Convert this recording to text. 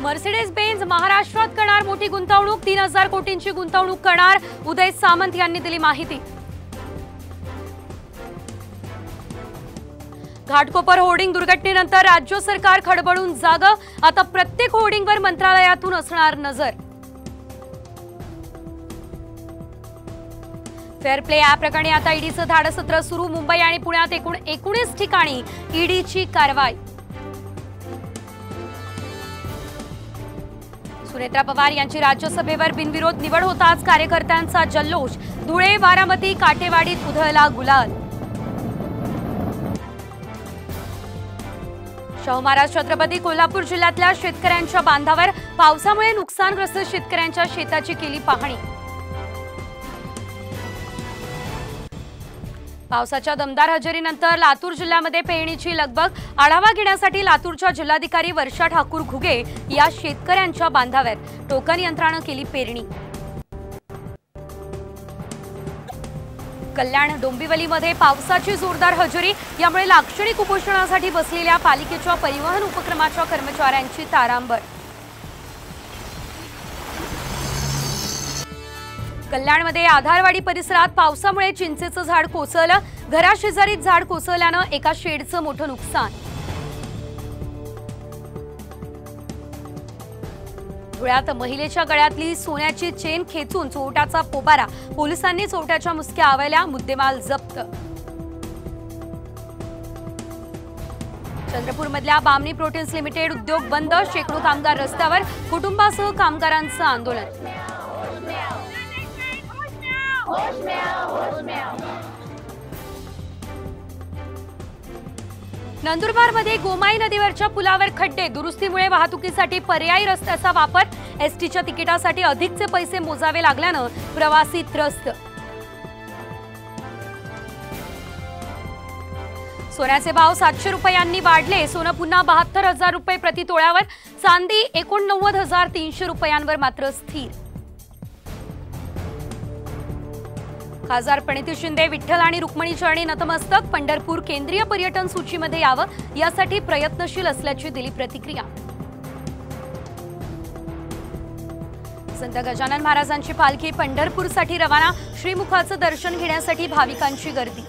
Mercedes Benz महाराष्ट्रात करणार मोठी गुंतवणूक, 3000 कोटींची गुंतवणूक करणार, उदय सामंत यांनी दिली माहिती। घाटकोपर होर्डिंग दुर्घटनेनंतर राज्य सरकार खडबडून जागं, आता प्रत्येक होर्डिंगवर मंत्रालयातून असणार नजर। फेअर प्ले ॲप प्रकरणी आता ईडीचं धाडसत्र सुरू, मुंबई आणि पुण्यात एकूण 19 ठिकाणी ईडीची कारवाई। सुनेत्रा पवार यांची राज्यसभेवर बिनविरोध निवड होताच कार्यकर्त्यांचा जल्लोष, धुळे, बारामती, काटेवाडीत उधळला गुलाल। शाहू महाराज छत्रपती कोल्हापूर जिल्ह्यातल्या शेतकऱ्यांच्या बांधावर पावसामुळे नुकसानग्रस्त शेतकऱ्यांच्या शेताची केली पाहणी। पावसाच्या दमदार हजेरीनंतर लातूर जिल्ह्यामध्ये पेरणीची लगबग, आढावा घेण्यासाठी लातूरच्या जिल्हाधिकारी वर्षा ठाकूर घुगे या शेतकऱ्यांच्या बांधावर टोकन यंत्रानं केली पेरणी। कल्याण डोंबिवलीमध्ये पावसाची जोरदार हजेरी, यामुळे लाक्षणिक उपोषणासाठी बसलेल्या पालिकेच्या परिवहन उपक्रमाच्या कर्मचाऱ्यांची तारांबळ। कल्याणमध्ये आधारवाडी परिसरात पावसामुळे चिंचेचं झाड कोसळलं, घराशेजारीच झाड कोसळल्यानं एका शेडचं मोठं नुकसान। धुळ्यात महिलेच्या गळ्यातली सोन्याची चेन खेचून चोरट्याचा पोबारा, पोलिसांनी चोरट्याच्या मुसक्या आवळल्या, मुद्देमाल जप्त। चंद्रपूरमधल्या बामणी प्रोटीन्स लिमिटेड उद्योग बंद, शेकडो कामगार रस्त्यावर, कुटुंबासह कामगारांचं आंदोलन। नंदुरबारमध्ये गोमाई नदीवरच्या पुलावर खड्डे, दुरुस्तीमुळे वाहतुकीसाठी पर्यायी रस्त्याचा वापर, एसटीच्या तिकिटासाठी अधिकचे पैसे मोजावे लागल्यानं प्रवासी त्रस्त। सोन्याचे भाव 700 रुपयांनी वाढले, सोनं पुन्हा 72,000 रुपये प्रति तोळ्यावर, चांदी 89,300 रुपयांवर मात्र स्थिर। खासदार प्रणिती शिंदे विठ्ठल आणि रुक्मिणी चरणी नतमस्तक, पंढरपूर केंद्रीय पर्यटन सूचीमध्ये यावं यासाठी प्रयत्नशील असल्याची दिली प्रतिक्रिया। संत गजानन महाराजांची पालखी पंढरपूरसाठी रवाना, श्रीमुखाचं दर्शन घेण्यासाठी भाविकांची गर्दी।